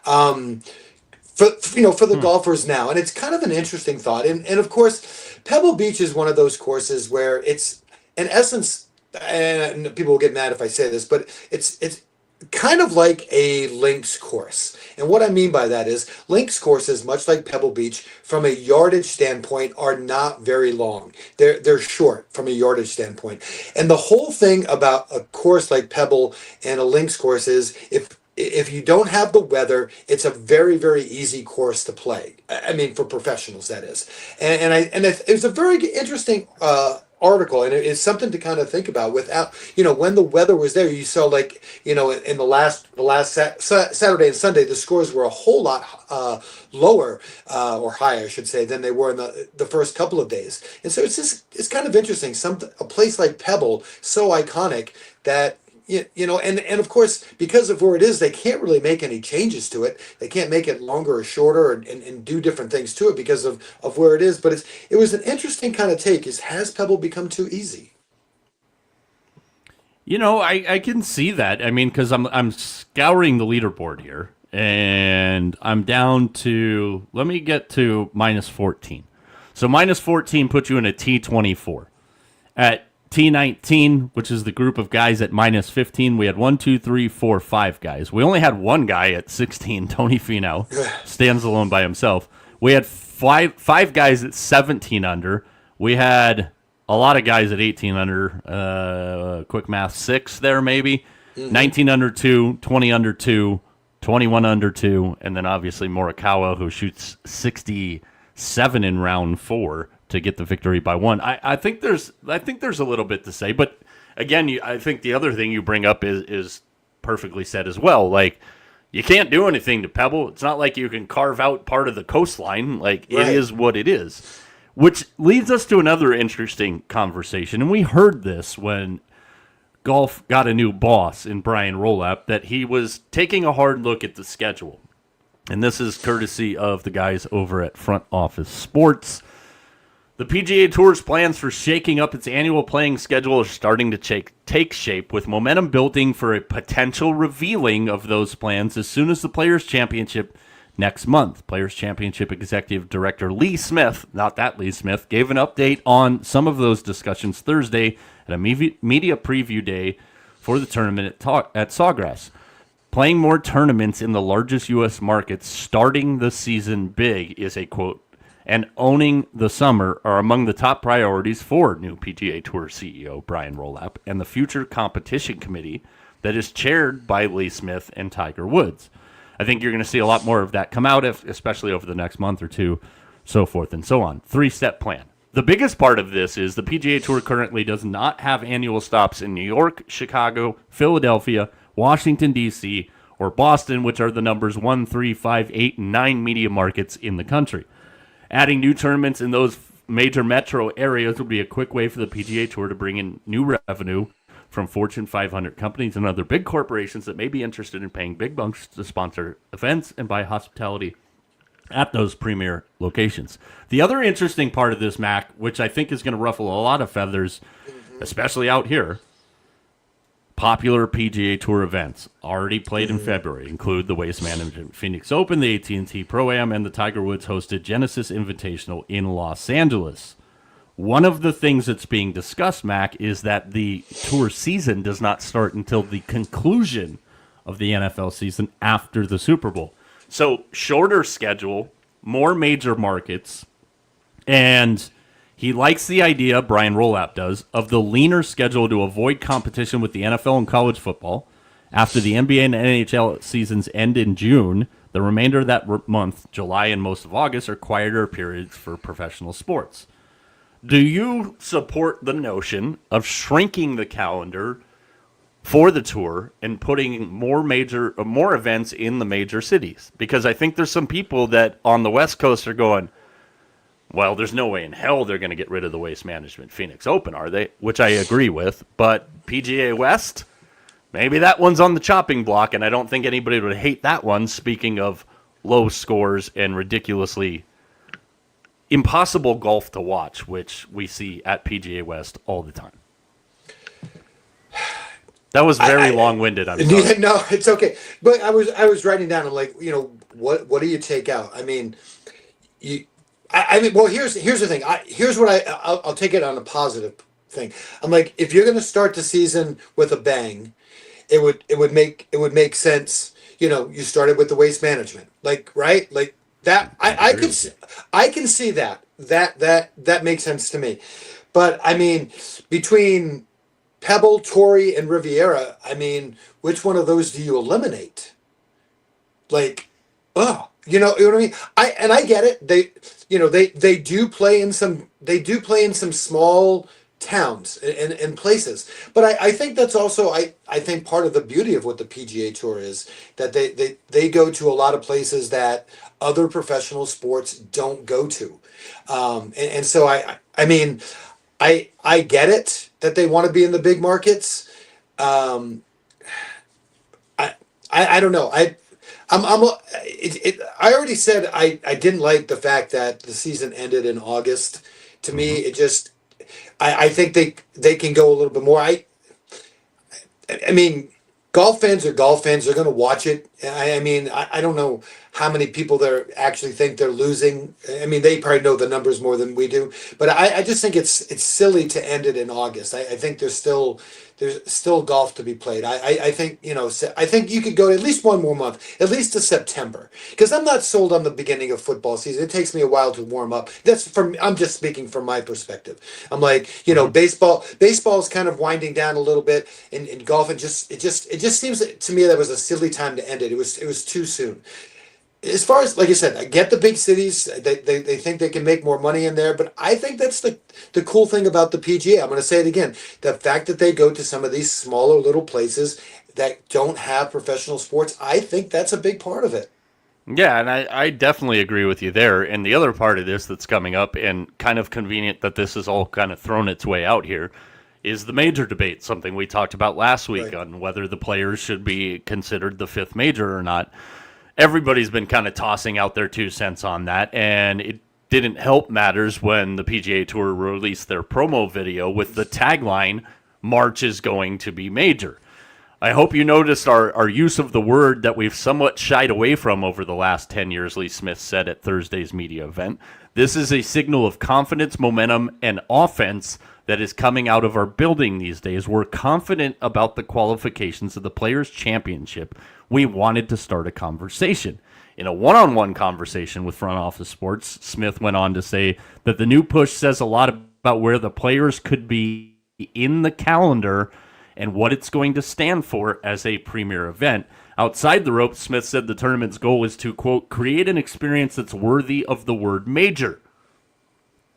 For the golfers now, and it's kind of an interesting thought. And of course, Pebble Beach is one of those courses where it's, in essence, and people will get mad if I say this, but it's kind of like a links course. And what I mean by that is links courses, much like Pebble Beach, from a yardage standpoint, are not very long. They're short from a yardage standpoint. And the whole thing about a course like Pebble and a links course is if you don't have the weather, it's a very, very easy course to play. I mean, for professionals, that is. And it was a very interesting article, and it's something to kind of think about. Without, when the weather was there, you saw in the last Saturday and Sunday, the scores were a whole lot lower or higher, I should say, than they were in the first couple of days. And so it's kind of interesting. A place like Pebble, so iconic that. And of course, because of where it is, they can't really make any changes to it. They can't make it longer or shorter and do different things to it because of where it is. But it was an interesting kind of take. Has Pebble become too easy? I can see that. I mean, because I'm scouring the leaderboard here, and I'm down to, let me get to minus 14. So minus 14 puts you in a T24. At T19, which is the group of guys at minus 15, we had 5 guys. We only had one guy at 16, Tony Finau, stands alone by himself. We had five guys at 17 under. We had a lot of guys at 18 under. Quick math, 6 there maybe. 19 under 2, 20 under 2, 21 under 2, and then obviously Morikawa, who shoots 67 in round 4. To get the victory by 1. I think there's a little bit to say, but again, I think the other thing you bring up is perfectly said as well. Like, you can't do anything to Pebble. It's not like you can carve out part of the coastline. Like, right. It is what it is, which leads us to another interesting conversation. And we heard this when golf got a new boss in Brian Rolap, that he was taking a hard look at the schedule. And this is courtesy of the guys over at Front Office Sports. The PGA Tour's plans for shaking up its annual playing schedule are starting to take shape, with momentum building for a potential revealing of those plans as soon as the Players' Championship next month. Players' Championship Executive Director Lee Smith, not that Lee Smith, gave an update on some of those discussions Thursday at a media preview day for the tournament at Sawgrass. Playing more tournaments in the largest U.S. markets, starting the season big is a quote, and owning the summer are among the top priorities for new PGA Tour CEO Brian Rolap and the future competition committee that is chaired by Lee Smith and Tiger Woods. I think you're going to see a lot more of that come out, especially over the next month or two, so forth and so on. 3-step plan. The biggest part of this is the PGA Tour currently does not have annual stops in New York, Chicago, Philadelphia, Washington, D.C., or Boston, which are the numbers 1, 3, 5, 8, and 9 media markets in the country. Adding new tournaments in those major metro areas would be a quick way for the PGA Tour to bring in new revenue from Fortune 500 companies and other big corporations that may be interested in paying big bucks to sponsor events and buy hospitality at those premier locations. The other interesting part of this, Mac, which I think is going to ruffle a lot of feathers, especially out here, popular PGA Tour events already played in February include the Waste Management Phoenix Open, the AT&T Pro-Am, and the Tiger Woods hosted Genesis Invitational in Los Angeles. One of the things that's being discussed, Mac, is that the tour season does not start until the conclusion of the NFL season after the Super Bowl. So shorter schedule, more major markets, and he likes the idea, Brian Rolap does, of the leaner schedule to avoid competition with the NFL and college football. After the NBA and NHL seasons end in June, the remainder of that month, July and most of August, are quieter periods for professional sports. Do you support the notion of shrinking the calendar for the tour and putting more events in the major cities? Because I think there's some people that on the West Coast are going, well, there's no way in hell they're going to get rid of the Waste Management Phoenix Open, are they? Which I agree with. But PGA West, maybe that one's on the chopping block, and I don't think anybody would hate that one, speaking of low scores and ridiculously impossible golf to watch, which we see at PGA West all the time. That was very long-winded. I'm sorry. No, it's okay. But I was writing down. I'm like, what do you take out? I mean, well, here's the thing. I'll take it on a positive thing. I'm like, if you're going to start the season with a bang, it would make sense. You started with the Waste Management, right? Like that. I can see that makes sense to me. But I mean, between Pebble, Torrey, and Riviera, I mean, which one of those do you eliminate? You know what I mean? I get it. They do play in some small towns and places. But I think that's also I think part of the beauty of what the PGA Tour is, that they go to a lot of places that other professional sports don't go to. And so I mean, I get it that they want to be in the big markets. I don't know. I already said I didn't like the fact that the season ended in August. To me, it just I think they can go a little bit more. I mean, golf fans are golf fans. They're going to watch it. I mean, I don't know how many people there actually think they're losing. I mean, they probably know the numbers more than we do. But I just think it's silly to end it in August. I think there's still golf to be played. I think I think you could go at least one more month, at least to September, because I'm not sold on the beginning of football season. It takes me a while to warm up. I'm just speaking from my perspective. I'm like, baseball's kind of winding down a little bit, and golf it just seems to me that was a silly time to end it. It was too soon. As far as, like I said, I get the big cities. They think they can make more money in there, but I think that's the cool thing about the PGA. I'm going to say it again. The fact that they go to some of these smaller little places that don't have professional sports, I think that's a big part of it. Yeah, and I definitely agree with you there. And the other part of this that's coming up, and kind of convenient that this is all kind of thrown its way out here, is the major debate, something we talked about last week on whether the players should be considered the fifth major or not. Everybody's been kind of tossing out their 2 cents on that, and it didn't help matters when the PGA Tour released their promo video with the tagline, "March is going to be major." I hope you noticed our use of the word that we've somewhat shied away from over the last 10 years, Lee Smith said at Thursday's media event. This is a signal of confidence, momentum, and offense that is coming out of our building these days. We're confident about the qualifications of the Players' Championship. We wanted to start a conversation. In a one-on-one conversation with Front Office Sports, Smith went on to say that the new push says a lot about where the players could be in the calendar and what it's going to stand for as a premier event. Outside the ropes, Smith said the tournament's goal is to, quote, create an experience that's worthy of the word major.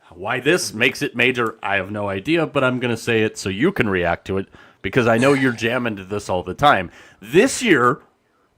Why this makes it major, I have no idea, but I'm going to say it so you can react to it because I know you're jamming to this all the time. This year,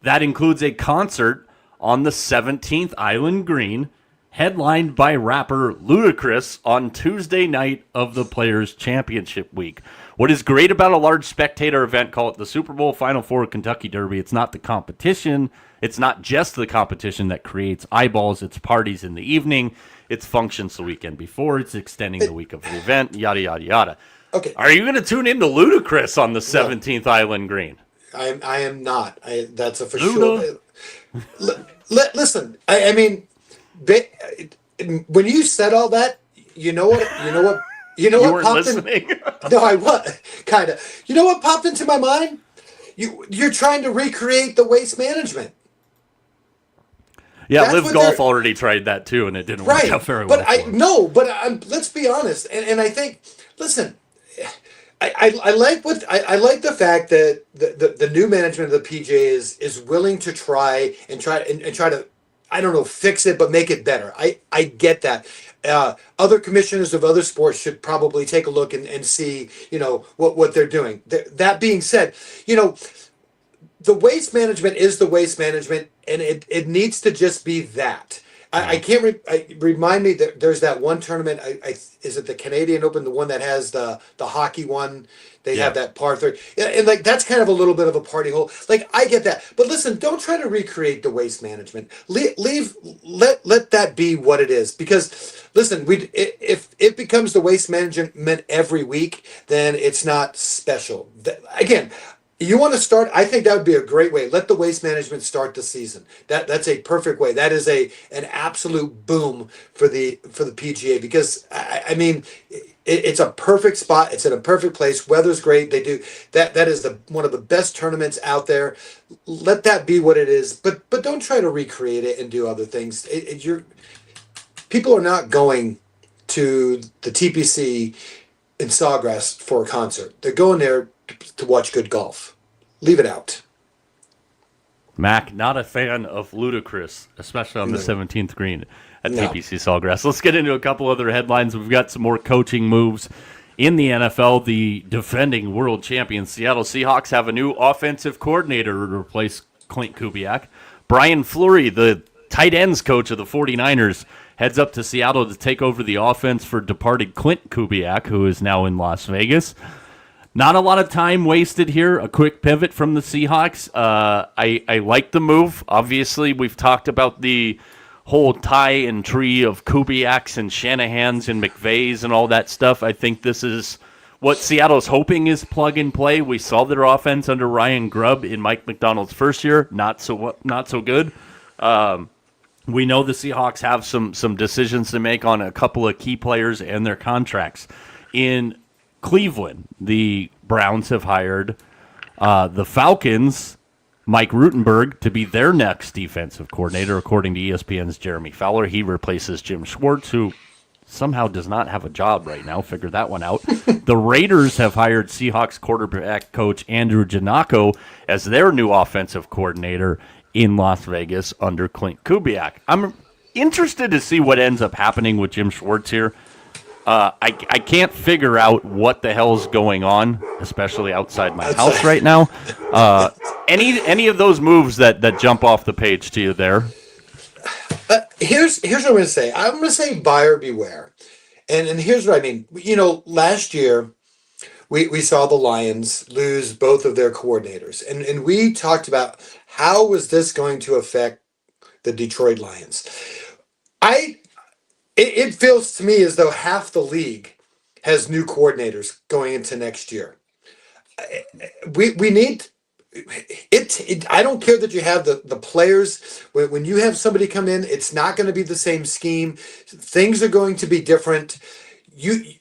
that includes a concert on the 17th Island Green, headlined by rapper Ludacris on Tuesday night of the Players' Championship week. What is great about a large spectator event, call it the Super Bowl, Final Four, Kentucky Derby, it's not the competition. It's not just the competition that creates eyeballs. It's parties in the evening. It's functions the weekend before. It's extending the week of the event, yada, yada, yada. Okay. Are you going to tune into Ludacris on the 17th Island Green? I am not. That's a for Luda. sure. Listen, I mean, when you said all that, you know what You weren't popped listening. No, I was kind of. You know what popped into my mind? You're trying to recreate the waste management. Yeah, That's Live what Golf they're- already tried that too, and it didn't work out very well. But let's be honest, and I think, listen, I like the fact that the new management of the PGA is willing to try to, I don't know, fix it, but make it better. I get that. Other commissioners of other sports should probably take a look and see, what they're doing. That being said, the waste management is the waste management, and it needs to just be that. I can't remind me that there's that one tournament. Is it the Canadian Open, the one that has the hockey one? They have that par three, and like that's kind of a little bit of a party hole. Like I get that, but listen, don't try to recreate the waste management. Let that be what it is. Because listen, if it becomes the waste management every week, then it's not special. Again. You want to start? I think that would be a great way. Let the waste management start the season. That's a perfect way. That is an absolute boom for the PGA because I mean it's a perfect spot. It's in a perfect place. Weather's great. They do that. That is one of the best tournaments out there. Let that be what it is. But don't try to recreate it and do other things. People are not going to the TPC in Sawgrass for a concert. They're going there to watch good golf. Leave it out. Mac, not a fan of Ludacris, especially on the 17th green at No. TPC Sawgrass. Let's get into a couple other headlines. We've got some more coaching moves in the NFL. The defending world champion Seattle Seahawks have a new offensive coordinator to replace Clint Kubiak. Brian Fleury, the tight ends coach of the 49ers, heads up to Seattle to take over the offense for departed Clint Kubiak, who is now in Las Vegas. Not a lot of time wasted here. A quick pivot from the Seahawks. I like the move. Obviously, we've talked about the whole tie and tree of Kubiaks and Shanahans and McVays and all that stuff. I think this is what Seattle's hoping is plug and play. We saw their offense under Ryan Grubb in Mike McDonald's first year. Not so good. We know the Seahawks have some decisions to make on a couple of key players and their contracts. In Cleveland, the Browns have hired the Falcons, Mike Rutenberg, to be their next defensive coordinator, according to ESPN's Jeremy Fowler. He replaces Jim Schwartz, who somehow does not have a job right now. Figure that one out. The Raiders have hired Seahawks quarterback coach Andrew Janocko as their new offensive coordinator in Las Vegas under Clint Kubiak. I'm interested to see what ends up happening with Jim Schwartz here. I can't figure out what the hell's going on, especially outside my house right now. Any of those moves that jump off the page to you there? Here's what I'm going to say. I'm going to say buyer beware. And here's what I mean. Last year we saw the Lions lose both of their coordinators. And we talked about how was this going to affect the Detroit Lions. It feels to me as though half the league has new coordinators going into next year. We need I don't care that you have the players. When you have somebody come in, it's not going to be the same scheme. Things are going to be different.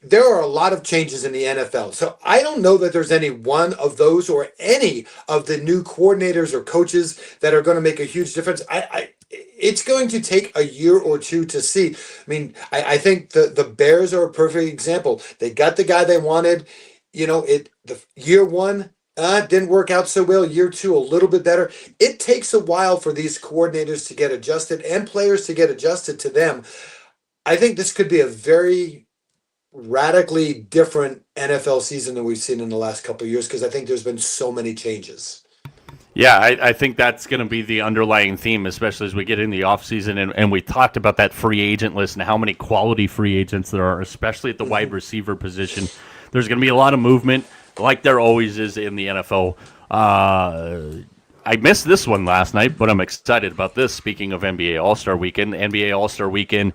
There are a lot of changes in the NFL. So I don't know that there's any one of those or any of the new coordinators or coaches that are going to make a huge difference. It's going to take a year or two to see. I mean, I think the Bears are a perfect example. They got the guy they wanted. The year one didn't work out so well. Year two, a little bit better. It takes a while for these coordinators to get adjusted and players to get adjusted to them. I think this could be a very radically different NFL season than we've seen in the last couple of years because I think there's been so many changes. Yeah, I think that's going to be the underlying theme, especially as we get in the offseason. And we talked about that free agent list and how many quality free agents there are, especially at the wide receiver position. There's going to be a lot of movement, like there always is in the NFL. I missed this one last night, but I'm excited about this. Speaking of NBA All-Star Weekend, NBA All-Star Weekend,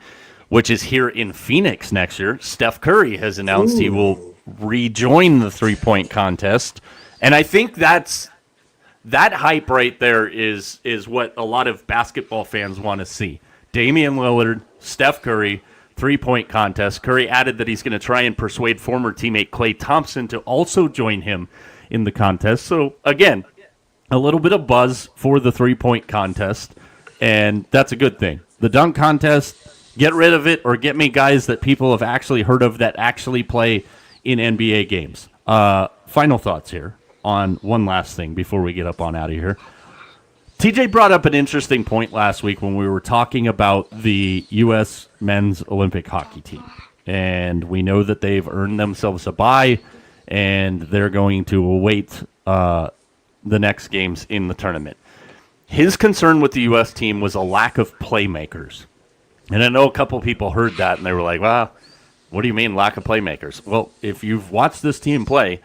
which is here in Phoenix next year, Steph Curry has announced he will rejoin the three-point contest. And I think that hype right there is what a lot of basketball fans want to see. Damian Lillard, Steph Curry, three-point contest. Curry added that he's going to try and persuade former teammate Klay Thompson to also join him in the contest. So, again, a little bit of buzz for the three-point contest, and that's a good thing. The dunk contest, get rid of it or get me guys that people have actually heard of that actually play in NBA games. Final thoughts here on one last thing before we get up on out of here. TJ brought up an interesting point last week when we were talking about the U.S. men's Olympic hockey team. And we know that they've earned themselves a bye, and they're going to await the next games in the tournament. His concern with the U.S. team was a lack of playmakers. And I know a couple people heard that, and they were like, well, what do you mean lack of playmakers? Well, if you've watched this team play,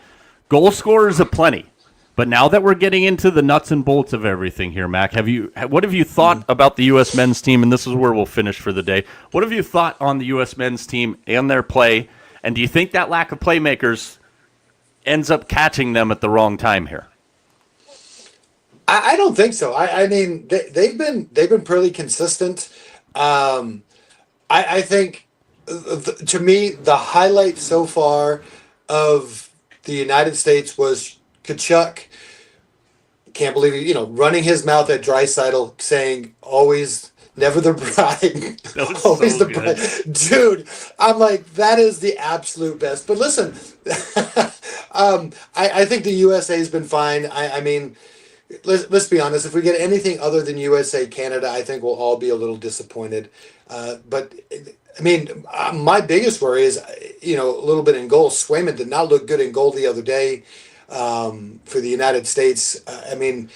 goal scorers aplenty. But now that we're getting into the nuts and bolts of everything here, Mac, what have you thought about the U.S. men's team? And this is where we'll finish for the day. What have you thought on the U.S. men's team and their play? And do you think that lack of playmakers ends up catching them at the wrong time here? I don't think so. I mean, they've been pretty consistent. I think, to me, the highlight so far of the United States was Kachuk. Can't believe it, running his mouth at Draisaitl, saying always, never the bride, always so the bride. Dude, I'm like, that is the absolute best. But listen, I think the USA has been fine. I mean, let's be honest. If we get anything other than USA, Canada, I think we'll all be a little disappointed. But I mean, my biggest worry is, a little bit in goal. Swayman did not look good in goal the other day for the United States. I mean,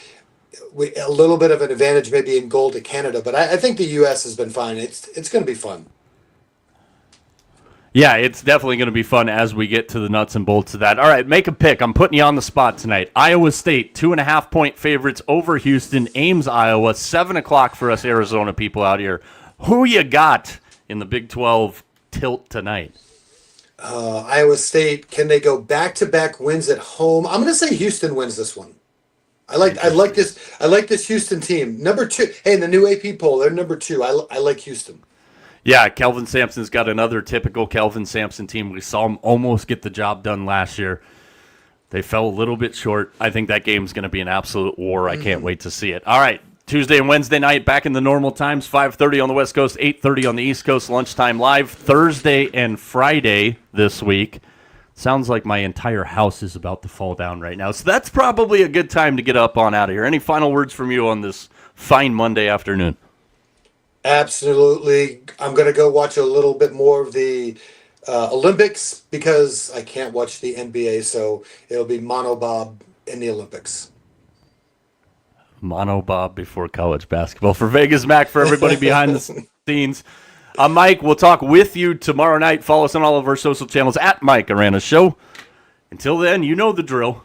a little bit of an advantage maybe in goal to Canada, but I think the U.S. has been fine. It's going to be fun. Yeah, it's definitely going to be fun as we get to the nuts and bolts of that. All right, make a pick. I'm putting you on the spot tonight. Iowa State, 2.5-point favorites over Houston. Ames, Iowa, 7 o'clock for us Arizona people out here. Who you got in the Big 12 tilt tonight? Iowa State, can they go back-to-back wins at home? I'm going to say Houston wins this one. I like this Houston team. Number 2. Hey, in the new AP poll, they're number 2. I like Houston. Yeah, Kelvin Sampson's got another typical Kelvin Sampson team. We saw him almost get the job done last year. They fell a little bit short. I think that game's going to be an absolute war. I can't wait to see it. All right, Tuesday and Wednesday night back in the normal times, 5:30 on the West Coast, 8:30 on the East Coast, lunchtime live. Thursday and Friday this week. Sounds like my entire house is about to fall down right now. So that's probably a good time to get up on out of here. Any final words from you on this fine Monday afternoon? Absolutely. I'm going to go watch a little bit more of the Olympics because I can't watch the NBA, so it'll be Mono Bob in the Olympics. Mono Bob before college basketball. For Vegas Mac, for everybody behind the scenes, I'm Mike. We'll talk with you tomorrow night. Follow us on all of our social channels at Mike Arana Show. Until then, you know the drill.